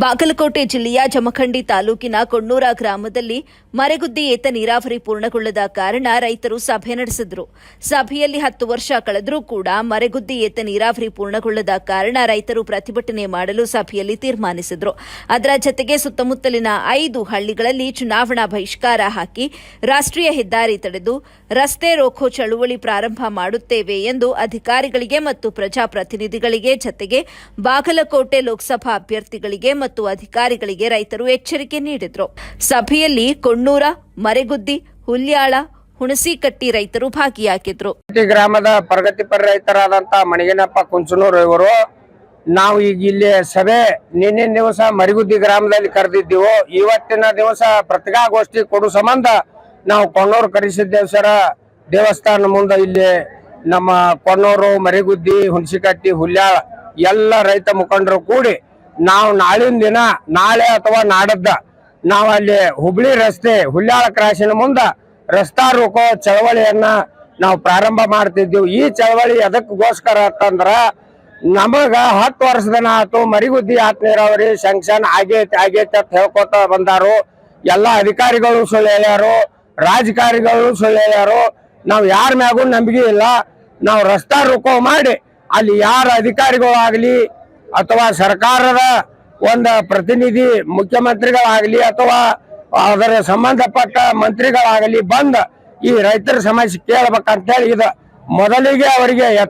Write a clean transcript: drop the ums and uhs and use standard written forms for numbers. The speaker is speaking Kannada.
ಬಾಗಲಕೋಟೆ ಜಿಲ್ಲೆಯ ಜಮಖಂಡಿ ತಾಲೂಕಿನ ಕೊಣ್ಣೂರ ಗ್ರಾಮದಲ್ಲಿ ಮರೆಗುದ್ದಿ ಏತ ನೀರಾವರಿ ಪೂರ್ಣಗೊಳ್ಳದ ಕಾರಣ ರೈತರು ಸಭೆ ನಡೆಸಿದರು. ಸಭೆಯಲ್ಲಿ 10 ವರ್ಷ ಕಳೆದರೂ ಕೂಡ ಮರೆಗುದ್ದಿ ಏತ ನೀರಾವರಿ ಪೂರ್ಣಗೊಳ್ಳದ ಕಾರಣ ರೈತರು ಪ್ರತಿಭಟನೆ ಮಾಡಲು ಸಭೆಯಲ್ಲಿ ತೀರ್ಮಾನಿಸಿದರು. ಅದರ ಜತೆಗೆ ಸುತ್ತಮುತ್ತಲಿನ 5 ಹಳ್ಳಿಗಳಲ್ಲಿ ಚುನಾವಣಾ ಬಹಿಷ್ಕಾರ ಹಾಕಿ ರಾಷ್ಟ್ರೀಯ ಹೆದ್ದಾರಿ ತಡೆದು ರಸ್ತೆ ರೋಕೋ ಚಳುವಳಿ ಪ್ರಾರಂಭ ಮಾಡುತ್ತೇವೆ ಎಂದು ಅಧಿಕಾರಿಗಳಿಗೆ ಮತ್ತು ಪ್ರಜಾಪ್ರತಿನಿಧಿಗಳಿಗೆ ಜತೆಗೆ ಬಾಗಲಕೋಟೆ ಲೋಕಸಭಾ ಅಭ್ಯರ್ಥಿಗಳಿಗೆ ಮತ್ತು ಅಧಿಕಾರಿಗಳಿಗೆ ರೈತರು ಎಚ್ಚರಿಕೆ ನೀಡಿದರು. ಸಭೆಯಲ್ಲಿ ಕೊಣ್ಣೂರ, ಮರೆಗುದ್ದಿ, ಹುಲ್ಯಾಳ, ಹುಣಸಿಕಟ್ಟಿ ರೈತರು ಭಾಗಿಯಾಗಿದ್ರು. ಗ್ರಾಮದ ಪ್ರಗತಿಪರ ರೈತರಾದಂತ ಮಣಿಗನಪ್ಪ ಕುಂಚನೂರ್ ಇವರು ನಾವು ಈಗ ಇಲ್ಲಿ ಸಭೆ ನಿನ್ನೆ ದಿವಸ ಮರಿಗುದ್ದಿ ಗ್ರಾಮದಲ್ಲಿ ಕರೆದಿದ್ದೀವಿ. ಇವತ್ತಿನ ದಿವಸ ಪತ್ರಿಕಾಗೋಷ್ಠಿ ಕೊಡು ಸಂಬಂಧ ನಾವು ಕೊಣ್ಣೂರು ಕರಿಸಿದ್ದೇವ್ ಸರ ದೇವಸ್ಥಾನ ಮುಂದೆ ಇಲ್ಲಿ ನಮ್ಮ ಕೊಣ್ಣೂರು, ಮರಿಗುದ್ದಿ, ಹುಣಸಿಕಟ್ಟಿ, ಹುಲ್ಯಾಳ ಎಲ್ಲ ರೈತ ಮುಖಂಡರು ಕೂಡಿ ನಾವು ನಾಳಿನ ದಿನ ನಾಳೆ ಅಥವಾ ನಾಡದ್ದ ನಾವು ಅಲ್ಲಿ ಹುಬ್ಳಿ ರಸ್ತೆ ಹುಲ್ಯಾಳ ಕ್ರಾಸಿನ ಮುಂದ ರಸ್ತಾ ರೋಕೋ ಚಳವಳಿಯನ್ನ ನಾವು ಪ್ರಾರಂಭ ಮಾಡ್ತಿದ್ದೀವಿ. ಈ ಚಳವಳಿ ಎದಕ್ಕೋಸ್ಕರ ಅಂತಂದ್ರ ನಮಗ 10 ವರ್ಷದನ ಆತು ಮರಿಗುದ್ದಿ ಆತ್ ನೀರಾವರಿ ಸ್ಯಾಂಕ್ಷನ್ ಆಗೈತಿ ಅಂತ ಹೇಳ್ಕೊತ ಬಂದಾರು. ಎಲ್ಲ ಅಧಿಕಾರಿಗಳು ಸುಳ್ಳು ಹೇಳ್ಯಾರು, ರಾಜಕಾರಿಗಳು ಸುಳ್ಳು ಹೇಳ್ಯಾರು. ನಾವು ಯಾರ ಮ್ಯಾಗೂ ನಂಬಿಕೆ ಇಲ್ಲ. ನಾವು ರಸ್ತಾ ರೋಕೋ ಮಾಡಿ ಅಲ್ಲಿ ಯಾರ ಅಧಿಕಾರಿಗಳು ಆಗಲಿ ಅಥವಾ ಸರ್ಕಾರದ ಒಂದು ಪ್ರತಿನಿಧಿ ಮುಖ್ಯಮಂತ್ರಿಗಳಾಗಲಿ ಅಥವಾ ಅದರ ಸಂಬಂಧಪಟ್ಟ ಮಂತ್ರಿಗಳಾಗಲಿ ಬಂದ ಈ ರೈತರ ಸಮಸ್ಯೆ ಕೇಳಬೇಕಂತ ಹೇಳಿ ಇದು ಮೊದಲಿಗೆ ಅವರಿಗೆ